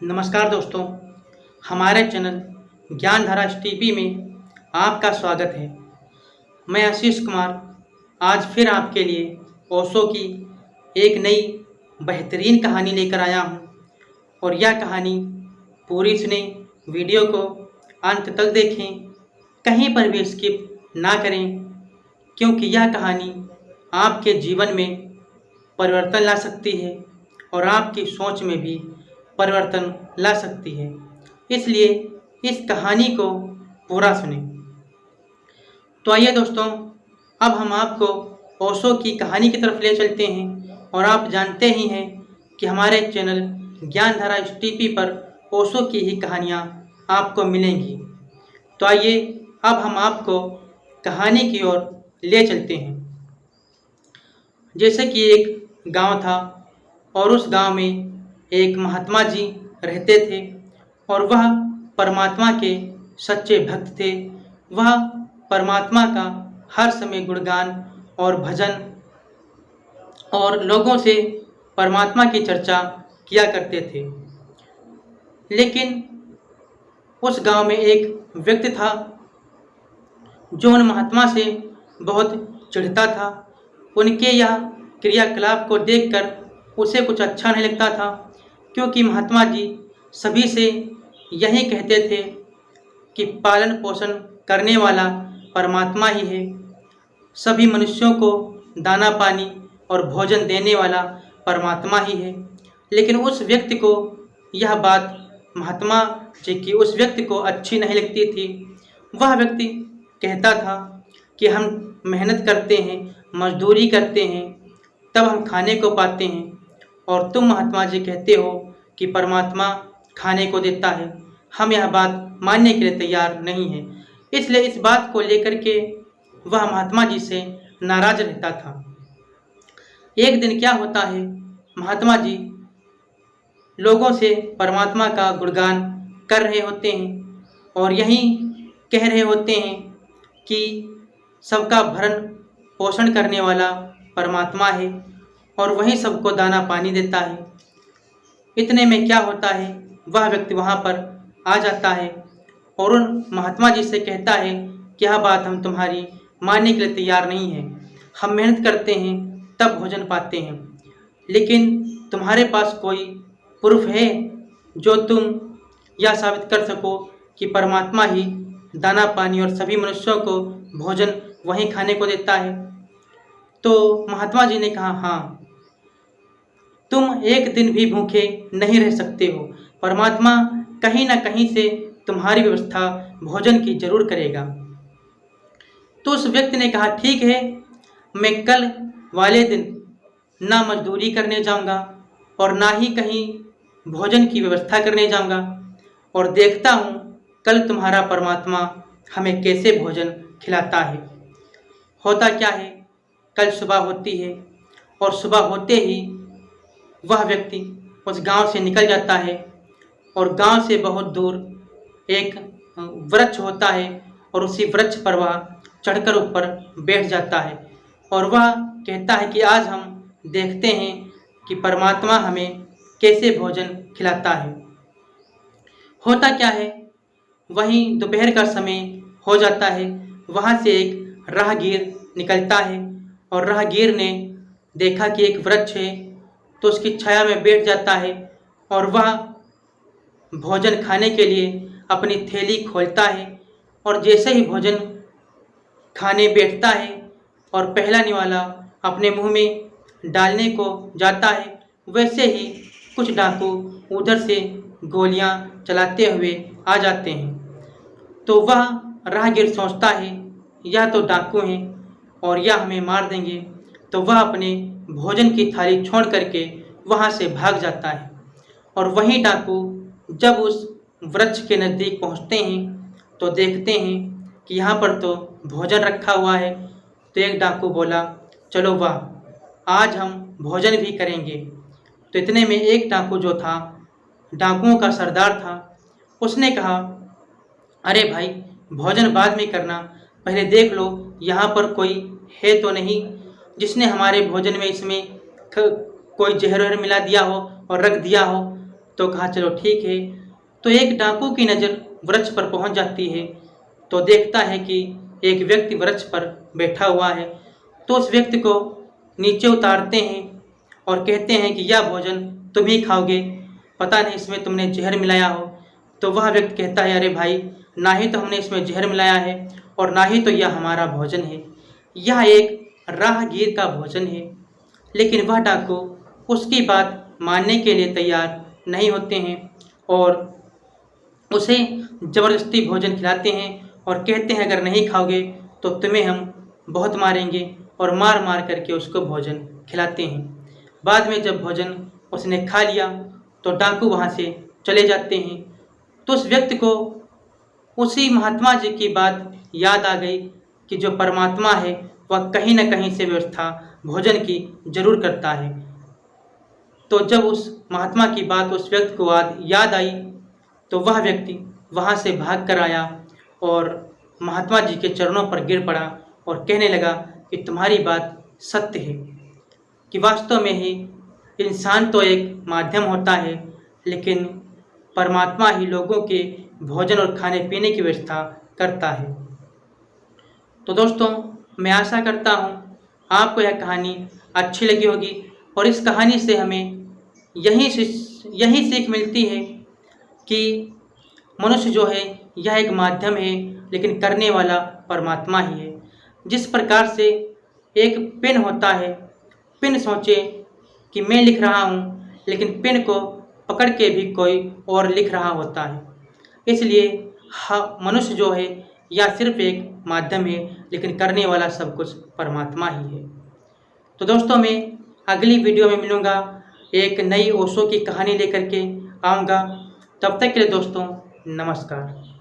नमस्कार दोस्तों, हमारे चैनल ज्ञानधारा टीवी में आपका स्वागत है। मैं आशीष कुमार आज फिर आपके लिए ओशो की एक नई बेहतरीन कहानी लेकर आया हूं और यह कहानी पूरी सुने, वीडियो को अंत तक देखें, कहीं पर भी स्किप ना करें, क्योंकि यह कहानी आपके जीवन में परिवर्तन ला सकती है और आपकी सोच में भी परिवर्तन ला सकती है। इसलिए इस कहानी को पूरा सुने। तो आइए दोस्तों, अब हम आपको ओशो की कहानी की तरफ ले चलते हैं। और आप जानते ही हैं कि हमारे चैनल ज्ञानधारा टीवी पर ओशो की ही कहानियाँ आपको मिलेंगी। तो आइए अब हम आपको कहानी की ओर ले चलते हैं। जैसे कि एक गांव था और उस गांव में एक महात्मा जी रहते थे और वह परमात्मा के सच्चे भक्त थे। वह परमात्मा का हर समय गुणगान और भजन और लोगों से परमात्मा की चर्चा किया करते थे। लेकिन उस गांव में एक व्यक्ति था जो उन महात्मा से बहुत चिढ़ता था। उनके यह क्रियाकलाप को देखकर उसे कुछ अच्छा नहीं लगता था, क्योंकि महात्मा जी सभी से यही कहते थे कि पालन पोषण करने वाला परमात्मा ही है, सभी मनुष्यों को दाना पानी और भोजन देने वाला परमात्मा ही है। लेकिन उस व्यक्ति को यह बात महात्मा जी की उस व्यक्ति को अच्छी नहीं लगती थी। वह व्यक्ति कहता था कि हम मेहनत करते हैं, मजदूरी करते हैं, तब हम खाने को पाते हैं, और तुम महात्मा जी कहते हो कि परमात्मा खाने को देता है। हम यह बात मानने के लिए तैयार नहीं हैं। इसलिए इस बात को लेकर के वह महात्मा जी से नाराज रहता था। एक दिन क्या होता है, महात्मा जी लोगों से परमात्मा का गुणगान कर रहे होते हैं और यही कह रहे होते हैं कि सबका भरण पोषण करने वाला परमात्मा है और वही सबको दाना पानी देता है। इतने में क्या होता है, वह व्यक्ति वहाँ पर आ जाता है और उन महात्मा जी से कहता है कि यह बात हम तुम्हारी मानने के लिए तैयार नहीं है। हम मेहनत करते हैं तब भोजन पाते हैं, लेकिन तुम्हारे पास कोई प्रूफ है जो तुम यह साबित कर सको कि परमात्मा ही दाना पानी और सभी मनुष्यों को भोजन वही खाने को देता है? तो महात्मा जी ने कहा, हाँ, तुम एक दिन भी भूखे नहीं रह सकते हो। परमात्मा कहीं ना कहीं से तुम्हारी व्यवस्था भोजन की जरूर करेगा। तो उस व्यक्ति ने कहा, ठीक है, मैं कल वाले दिन ना मजदूरी करने जाऊंगा और ना ही कहीं भोजन की व्यवस्था करने जाऊंगा, और देखता हूँ कल तुम्हारा परमात्मा हमें कैसे भोजन खिलाता है। होता क्या है, कल सुबह होती है और सुबह होते ही वह व्यक्ति उस गांव से निकल जाता है और गांव से बहुत दूर एक वृक्ष होता है और उसी वृक्ष पर वह चढ़कर ऊपर बैठ जाता है और वह कहता है कि आज हम देखते हैं कि परमात्मा हमें कैसे भोजन खिलाता है। होता क्या है, वहीं दोपहर का समय हो जाता है। वहाँ से एक राहगीर निकलता है और राहगीर ने देखा कि एक वृक्ष है तो उसकी छाया में बैठ जाता है और वह भोजन खाने के लिए अपनी थैली खोलता है और जैसे ही भोजन खाने बैठता है और पहला निवाला अपने मुंह में डालने को जाता है, वैसे ही कुछ डाकू उधर से गोलियां चलाते हुए आ जाते हैं। तो वह राहगीर सोचता है यह तो डाकू हैं और यह हमें मार देंगे, तो वह अपने भोजन की थाली छोड़ करके वहाँ से भाग जाता है। और वही डाकू जब उस वृक्ष के नज़दीक पहुँचते हैं तो देखते हैं कि यहाँ पर तो भोजन रखा हुआ है। तो एक डाकू बोला, चलो वाह, आज हम भोजन भी करेंगे। तो इतने में एक डाकू जो था, डाकुओं का सरदार था, उसने कहा, अरे भाई, भोजन बाद में करना, पहले देख लो यहाँ पर कोई है तो नहीं जिसने हमारे भोजन में इसमें कोई जहर वहर मिला दिया हो और रख दिया हो। तो कहा चलो ठीक है। तो एक डाकू की नज़र वृक्ष पर पहुंच जाती है तो देखता है कि एक व्यक्ति वृक्ष पर बैठा हुआ है। तो उस व्यक्ति को नीचे उतारते हैं और कहते हैं कि यह भोजन तुम ही खाओगे, पता नहीं इसमें तुमने जहर मिलाया हो। तो वह व्यक्ति कहता है अरे भाई, ना ही तो हमने इसमें जहर मिलाया है और ना ही तो यह हमारा भोजन है, यह एक राहगीर का भोजन है। लेकिन वह डाकू उसकी बात मानने के लिए तैयार नहीं होते हैं और उसे ज़बरदस्ती भोजन खिलाते हैं और कहते हैं अगर नहीं खाओगे तो तुम्हें हम बहुत मारेंगे, और मार मार करके उसको भोजन खिलाते हैं। बाद में जब भोजन उसने खा लिया तो डाकू वहाँ से चले जाते हैं। तो उस व्यक्ति को उसी महात्मा जी की बात याद आ गई कि जो परमात्मा है वह कहीं न कहीं से व्यवस्था भोजन की जरूर करता है। तो जब उस महात्मा की बात उस व्यक्ति को याद आई तो वह व्यक्ति वहाँ से भाग कर आया और महात्मा जी के चरणों पर गिर पड़ा और कहने लगा कि तुम्हारी बात सत्य है कि वास्तव में ही इंसान तो एक माध्यम होता है, लेकिन परमात्मा ही लोगों के भोजन और खाने पीने की व्यवस्था करता है। तो दोस्तों, मैं आशा करता हूँ आपको यह कहानी अच्छी लगी होगी और इस कहानी से हमें यही सीख मिलती है कि मनुष्य जो है यह एक माध्यम है, लेकिन करने वाला परमात्मा ही है। जिस प्रकार से एक पेन होता है, पेन सोचे कि मैं लिख रहा हूँ, लेकिन पेन को पकड़ के भी कोई और लिख रहा होता है। इसलिए मनुष्य जो है यह सिर्फ एक माध्यम है, लेकिन करने वाला सब कुछ परमात्मा ही है। तो दोस्तों, मैं अगली वीडियो में मिलूँगा, एक नई ओशो की कहानी लेकर के आऊँगा। तब तक के लिए दोस्तों, नमस्कार।